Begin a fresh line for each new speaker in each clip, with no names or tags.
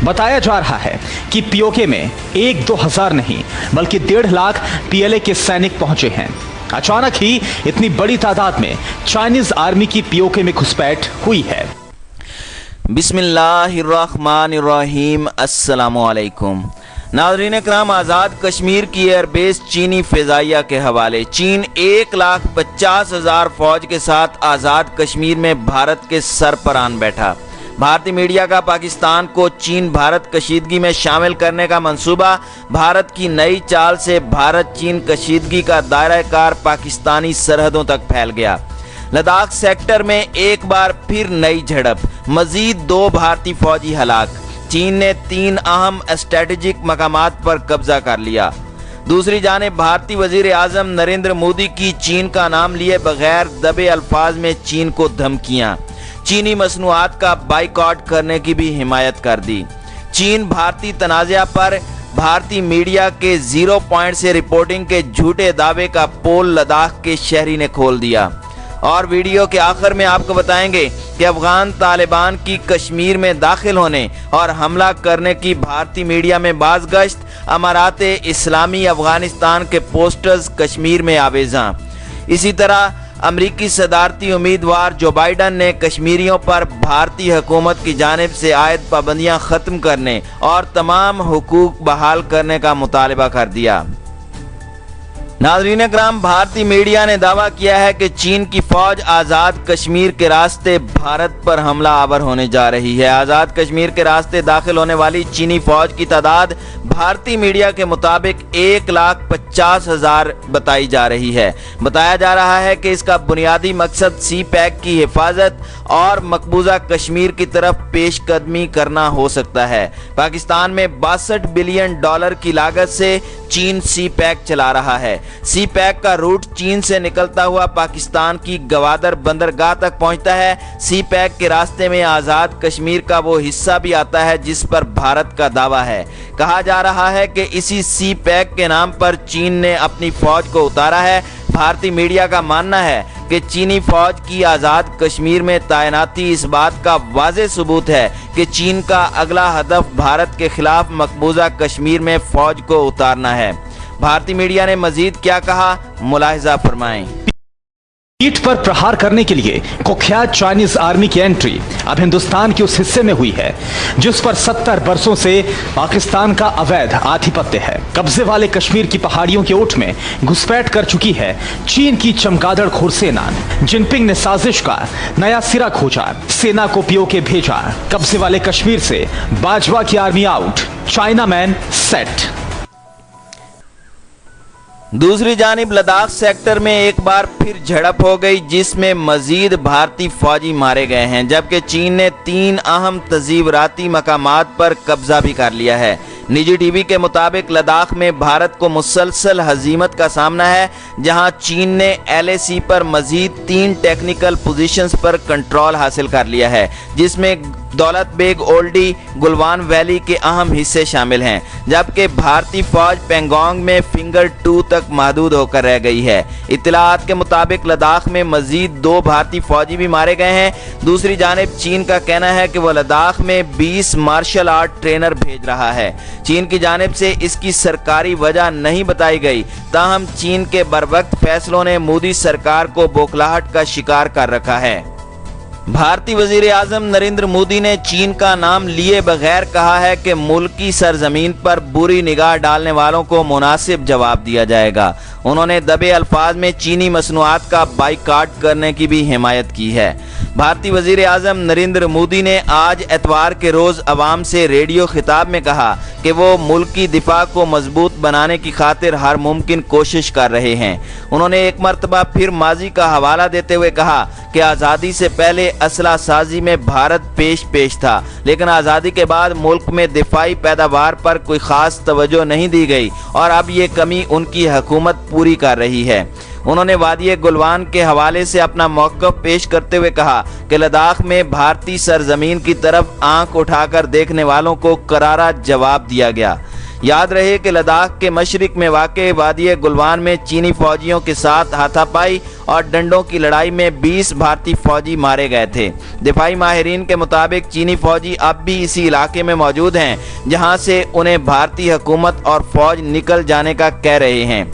बताया जा रहा है कि पीओके में 1-2 हजार नहीं बल्कि 1.5 लाख पीएलए के सैनिक पहुंचे हैं। अचानक ही इतनी बड़ी तादाद में चाइनीज आर्मी की पीओके में घुसपैठ हुई है।
बिस्मिल्लाहिर्रहमानिर्रहीम, अस्सलामुअलैकुम। नाज़रीन इकराम, आज़ाद कश्मीर की एयरबेस चीनी फ़िज़ाइया के हवाले। चीन 1,50,000 फ़ौज के साथ आज़ाद कश्मीर में भारत के सर पर आन बैठा। भारतीय मीडिया का पाकिस्तान को चीन भारत कशीदगी में शामिल करने का मंसूबा। भारत की नई चाल से भारत चीन कशीदगी का दायरा कार पाकिस्तानी सरहदों तक फैल गया। लद्दाख सेक्टर में एक बार फिर नई झड़प, मजीद 2 भारतीय फौजी हलाक। चीन ने 3 अहम स्ट्रेटेजिक मकामात पर कब्जा कर लिया। दूसरी जानिब भारतीय वजीर आज़म नरेंद्र मोदी की चीन का नाम लिए बगैर दबे अल्फाज में चीन को धमकियां। चीनी मसनूआत का बाइकआउट करने की भी हिमायत कर दी। चीन भारतीय तनाज़ा पर भारतीय मीडिया के 0 पॉइंट से रिपोर्टिंग के झूठे दावे का पोल लद्दाख के शहरी ने खोल दिया। और वीडियो के आखिर में आपको बताएंगे कि अफगान तालिबान की कश्मीर में दाखिल होने और हमला करने की भारतीय मीडिया में बाज़गश्त। अमारात इस्लामी अफगानिस्तान के पोस्टर्स कश्मीर में आवेज़ां। इसी तरह अमरीकी सदारती उम्मीदवार जो बाइडन ने कश्मीरियों पर भारतीय हुकूमत की जानिब से आयद पाबंदियां ख़त्म करने और तमाम हुकूक बहाल करने का मुतालबा कर दिया। नाज़रीन इकराम, भारतीय मीडिया ने दावा किया है कि चीन की फौज आज़ाद कश्मीर के रास्ते भारत पर हमला आवर होने जा रही है। आज़ाद कश्मीर के रास्ते दाखिल होने वाली चीनी फौज की तादाद भारतीय मीडिया के मुताबिक 1,50,000 बताई जा रही है। बताया जा रहा है कि इसका बुनियादी मकसद सी पैक की हिफाजत और मकबूजा कश्मीर की तरफ पेशकदमी करना हो सकता है। पाकिस्तान में $62 बिलियन की लागत से चीन सी पैक चला रहा है। सी पैक का रूट चीन से निकलता हुआ पाकिस्तान की गवादर बंदरगाह तक पहुंचता है। सी पैक के रास्ते में आज़ाद कश्मीर का वो हिस्सा भी आता है जिस पर भारत का दावा है। कहा जा रहा है कि इसी सी पैक के नाम पर चीन ने अपनी फौज को उतारा है। भारतीय मीडिया का मानना है कि चीनी फौज की आज़ाद कश्मीर में तैनाती इस बात का वाज़ेह सबूत है कि चीन का अगला हदफ भारत के खिलाफ मकबूजा कश्मीर में फौज को उतारना है। भारतीय मीडिया ने मजीद क्या कहा, मुलाहिजा फरमाएं।
पीठ पर प्रहार करने के लिए कुख्यात चाइनीज आर्मी की एंट्री अब हिंदुस्तान के उस हिस्से में हुई है जिस पर 70 बरसों से पाकिस्तान का अवैध आधिपत्य है। कब्जे वाले कश्मीर की पहाड़ियों के ओट में घुसपैठ कर चुकी है चीन की चमगादड़ खोर सेना। जिनपिंग ने साजिश का नया सिरा खोजा, सेना को पीओके भेजा। कब्जे वाले कश्मीर से बाजवा की army out, China man set.
दूसरी जानिब लद्दाख सेक्टर में एक बार फिर झड़प हो गई जिसमें मजीद भारतीय फौजी मारे गए हैं, जबकि चीन ने 3 अहम तज़ीवराती मकामात पर कब्जा भी कर लिया है। निजी टीवी के मुताबिक लद्दाख में भारत को मुसलसल हजीमत का सामना है, जहां चीन ने LAC पर मजीद 3 टेक्निकल पोजीशंस पर कंट्रोल हासिल कर लिया है, जिसमें दौलत बेग ओल्डी गुलवान वैली के अहम हिस्से शामिल हैं, जबकि भारतीय फौज पेंगोंग में फिंगर 2 तक महदूद होकर रह गई है। इत्तलाआत के मुताबिक लद्दाख में मजीद 2 भारतीय फौजी भी मारे गए हैं। दूसरी जानिब चीन का कहना है कि वह लद्दाख में 20 मार्शल आर्ट ट्रेनर भेज रहा है। चीन की जानिब से इसकी सरकारी वजह नहीं बताई गई, ताहम चीन के बरवक्त फैसलों ने मोदी सरकार को बौखलाहट का शिकार कर रखा है। भारतीय वजीर आज़म नरेंद्र मोदी ने चीन का नाम लिए बगैर कहा है कि मुल्क की सरजमीन पर बुरी निगाह डालने वालों को मुनासिब जवाब दिया जाएगा। उन्होंने दबे अल्फाज में चीनी मसनूआत का बाइकआउट करने की भी हिमायत की है। भारतीय वजीर आज़म नरेंद्र मोदी ने आज एतवार के रोज़ अवाम से रेडियो खिताब में कहा कि वो मुल्क की दिफा को मजबूत बनाने की खातिर हर मुमकिन कोशिश कर रहे हैं। उन्होंने एक मरतबा फिर माजी का हवाला देते हुए कहा कि आज़ादी से पहले असला साजी में भारत पेश था, लेकिन आज़ादी के बाद मुल्क में दिफाई पैदावार पर कोई ख़ास तवज्जो नहीं दी गई और अब ये कमी उनकी हुकूमत पूरी कर रही है। उन्होंने वादी गुलवान के हवाले से अपना मौक़िफ़ पेश करते हुए कहा कि लद्दाख में भारतीय सरजमीन की तरफ आंख उठाकर देखने वालों को करारा जवाब दिया गया। याद रहे कि लद्दाख के मशरिक में वाक़े वादी गुलवान में चीनी फौजियों के साथ हाथापाई और डंडों की लड़ाई में 20 भारतीय फौजी मारे गए थे। दिफाई माहिरीन के मुताबिक चीनी फौजी अब भी इसी इलाके में मौजूद हैं जहां से उन्हें भारतीय हुकूमत और फौज निकल जाने का कह रहे हैं।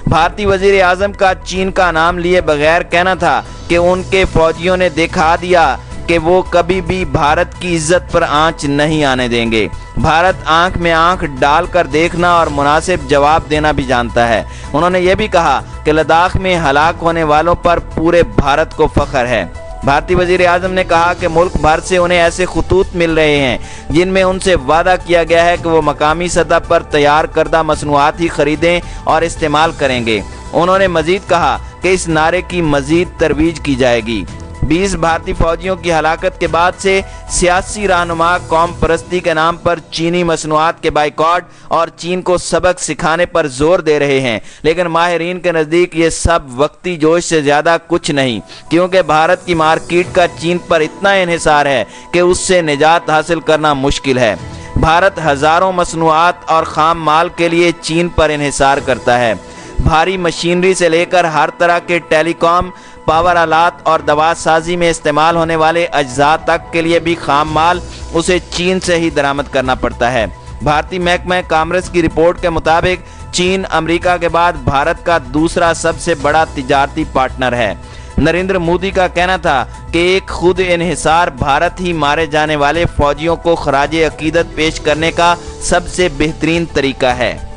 भारतीय वजीर आजम का चीन का नाम लिए बगैर कहना था कि उनके फौजियों ने दिखा दिया कि वो कभी भी भारत की इज्जत पर आंच नहीं आने देंगे। भारत आंख में आंख डालकर देखना और मुनासिब जवाब देना भी जानता है। उन्होंने ये भी कहा कि लद्दाख में हलाक होने वालों पर पूरे भारत को फख्र है। भारतीय वजीर आजम ने कहा कि मुल्क भर से उन्हें ऐसे खतूत मिल रहे हैं जिनमें उनसे वादा किया गया है कि वो मकामी सतह पर तैयार करदा मसनूआत ही खरीदें और इस्तेमाल करेंगे। उन्होंने मजीद कहा कि इस नारे की मजीद तरवीज की जाएगी। 20 भारतीय फौजियों की हलाकत के बाद से सियासी रहनुमा कौम परस्ती के नाम पर चीनी मसनूआत के बाइकॉट और चीन को सबक सिखाने पर जोर दे रहे हैं, लेकिन माहिरीन के नज़दीक ये सब वक्ती जोश से ज़्यादा कुछ नहीं, क्योंकि भारत की मार्केट का चीन पर इतना इन्हिसार है कि उससे निजात हासिल करना मुश्किल है। भारत हज़ारों मसनूआत और खाम माल के लिए चीन पर इन्हिसार करता है। भारी मशीनरी से लेकर हर तरह के टेलीकॉम, पावर आलात और दवा साजी में इस्तेमाल होने वाले अज्जा तक के लिए भी खाम माल उसे चीन से ही दरामद करना पड़ता है। भारतीय महकमा कामर्स की रिपोर्ट के मुताबिक चीन अमेरिका के बाद भारत का दूसरा सबसे बड़ा तिजारती पार्टनर है। नरेंद्र मोदी का कहना था कि एक खुद इन्हिसार भारत ही मारे जाने वाले फौजियों को खराजे अकीदत पेश करने का सबसे बेहतरीन तरीका है।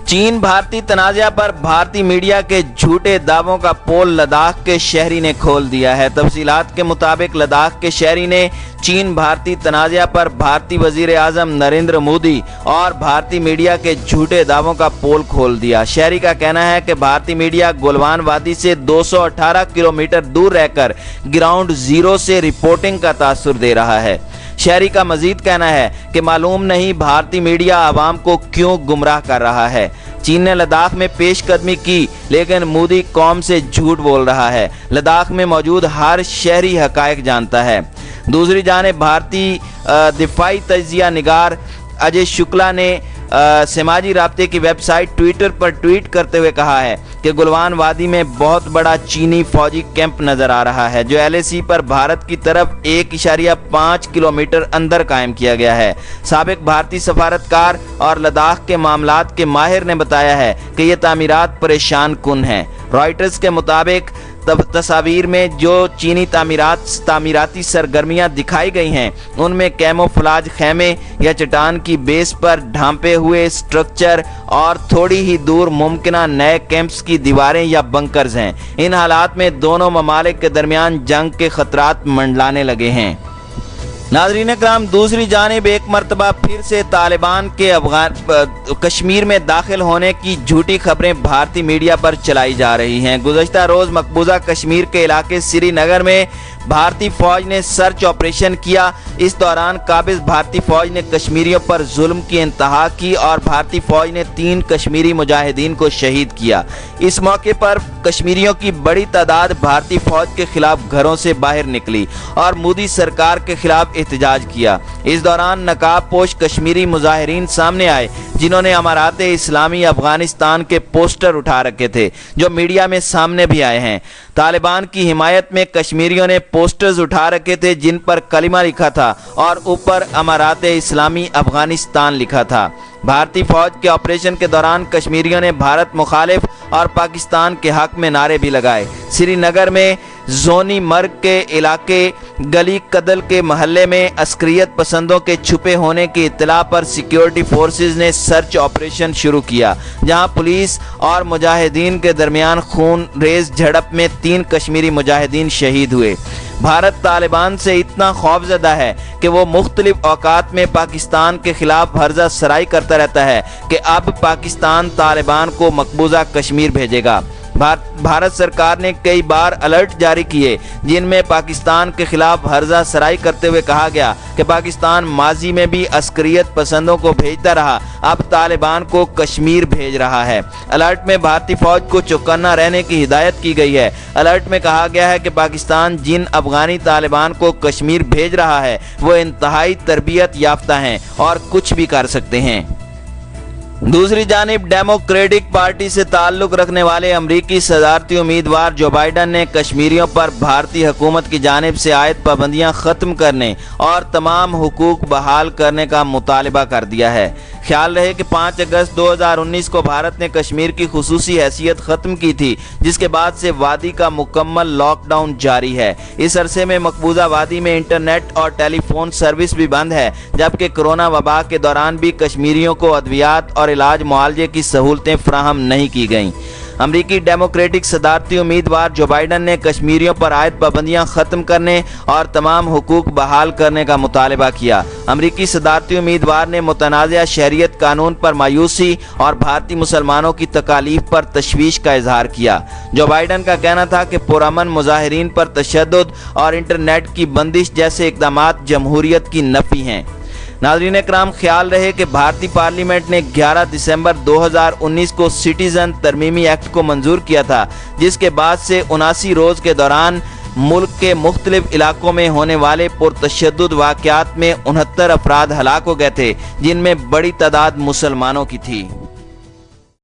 चीन भारतीय तनाज़ा पर भारतीय मीडिया के झूठे दावों का पोल लद्दाख के शहरी ने खोल दिया है। तफसीलात के मुताबिक लद्दाख के शहरी ने चीन भारतीय तनाज़ा पर भारतीय वजीर आज़म नरेंद्र मोदी और भारतीय मीडिया के झूठे दावों का पोल खोल दिया। शहरी का कहना है कि भारतीय मीडिया गुलवान वादी से 218 किलोमीटर दूर रहकर ग्राउंड जीरो से रिपोर्टिंग का तासुर दे रहा है। शहरी का मजीद कहना है कि मालूम नहीं भारतीय मीडिया आवाम को क्यों गुमराह कर रहा है। चीन ने लद्दाख में पेशकदमी की, लेकिन मोदी कौम से झूठ बोल रहा है। लद्दाख में मौजूद हर शहरी हकायक जानता है। दूसरी जानिब भारतीय दिफाई तजिया निगार अजय शुक्ला ने समाजी राब्ते की वेबसाइट ट्विटर पर ट्वीट करते हुए कहा है कि गुलवान वादी में बहुत बड़ा चीनी फौजी कैंप नजर आ रहा है, जो LAC पर भारत की तरफ 1.5 किलोमीटर अंदर कायम किया गया है। साबिक भारतीय सफारतकार और लद्दाख के मामलात के माहिर ने बताया है कि ये तामीरात परेशान कुन हैं। रॉयटर्स के मुताबिक तस्वीर में जो चीनी तामीराती सरगर्मियां दिखाई गई हैं उनमें कैमोफ्लाज खैमे या चट्टान की बेस पर ढांपे हुए स्ट्रक्चर और थोड़ी ही दूर मुमकिना नए कैंप्स की दीवारें या बंकर्स हैं। इन हालात में दोनों ममालिक के दरमियान जंग के खतरात मंडलाने लगे हैं। नाज़रीन इकराम, दूसरी जानिब एक मरतबा फिर से तालिबान के कश्मीर में दाखिल होने की झूठी खबरें भारतीय मीडिया पर चलाई जा रही हैं। गुज़श्ता रोज़ मकबूजा कश्मीर के इलाके श्रीनगर में भारतीय फौज ने सर्च ऑपरेशन किया। इस दौरान काबिज भारतीय फौज ने कश्मीरियों पर जुल्म की इंतहा की और भारतीय फौज ने 3 कश्मीरी मुजाहिदीन को शहीद किया। इस मौके पर कश्मीरियों की बड़ी तादाद भारतीय फौज के खिलाफ घरों से बाहर निकली और मोदी सरकार के खिलाफ एहतजाज किया। इस दौरान नकाब पोश कश्मीरी मुजाहिरीन सामने आए जिन्होंने अमारात इस्लामी अफगानिस्तान के पोस्टर उठा रखे थे, जो मीडिया में सामने भी आए हैं। तालिबान की हिमायत में कश्मीरियों ने पोस्टर्स उठा रखे थे जिन पर कलिमा लिखा था और ऊपर अमारात इस्लामी अफगानिस्तान लिखा था। भारतीय फौज के ऑपरेशन के दौरान कश्मीरियों ने भारत मुखालिफ और पाकिस्तान के हक में नारे भी लगाए। श्रीनगर में जोनी मर्ग के इलाके गली कदल के महल्ले में अस्करियत पसंदों के छुपे होने की इत्तला पर सिक्योरिटी फोर्सेज ने सर्च ऑपरेशन शुरू किया, जहां पुलिस और मुजाहिदीन के दरमियान खून रेज झड़प में 3 कश्मीरी मुजाहिदीन शहीद हुए। भारत तालिबान से इतना खौफजदा है कि वो मुख्तलिफ औकात में पाकिस्तान के खिलाफ हर्जा सराई करता रहता है कि अब पाकिस्तान तालिबान को मकबूजा कश्मीर भेजेगा। भारत सरकार ने कई बार अलर्ट जारी किए जिनमें पाकिस्तान के खिलाफ हर्जा सराई करते हुए कहा गया कि पाकिस्तान माजी में भी अस्करियत पसंदों को भेजता रहा, अब तालिबान को कश्मीर भेज रहा है। अलर्ट में भारतीय फौज को चौकन्ना रहने की हिदायत की गई है। अलर्ट में कहा गया है कि पाकिस्तान जिन अफगानी तालिबान को कश्मीर भेज रहा है वो इंतहाई तरबियत याफ्ता हैं और कुछ भी कर सकते हैं। दूसरी जानिब डेमोक्रेटिक पार्टी से ताल्लुक रखने वाले अमरीकी सदारती उम्मीदवार जो बाइडन ने कश्मीरियों पर भारतीय हुकूमत की जानिब से आयद पाबंदियां खत्म करने और तमाम हुकूक बहाल करने का मुतालबा कर दिया है। ख्याल रहे कि 5 अगस्त 2019 को भारत ने कश्मीर की खुसूसी हैसियत खत्म की थी, जिसके बाद से वादी का मुकम्मल लॉकडाउन जारी है। इस अरसे में मकबूजा वादी में इंटरनेट और टेलीफोन सर्विस भी बंद है, जबकि कोरोना वबा के दौरान भी कश्मीरियों को अद्वियात और इलाज मुआलजे की सहूलतें फराहम नहीं की गईं। अमरीकी डेमोक्रेटिक सदारती उम्मीदवार जो बाइडन ने कश्मीरियों पर आयद पाबंदियां खत्म करने और तमाम हुकूक बहाल करने का मुतालबा किया। अमरीकी सदारती उम्मीदवार ने मुतनाज़ा शहरियत कानून पर मायूसी और भारतीय मुसलमानों की तकालीफ पर तशवीश का इजहार किया। जो बाइडन का कहना था कि पुरअमन मुजाहिरीन पर तशद्दुद और इंटरनेट की बंदिश जैसे इक़दामात जमहूरियत की नफ़ी हैं। नाज़रीन इकराम, ख्याल रहे कि भारतीय पार्लियामेंट ने 11 दिसंबर 2019 को सिटीजन तरमीमी एक्ट को मंजूर किया था, जिसके बाद से 79 रोज़ के दौरान मुल्क के मुख्तलिफ इलाकों में होने वाले पुरतशद्दुद वाक़यात में 69 अफराद हलाक हो गए थे, जिनमें बड़ी तादाद मुसलमानों की थी।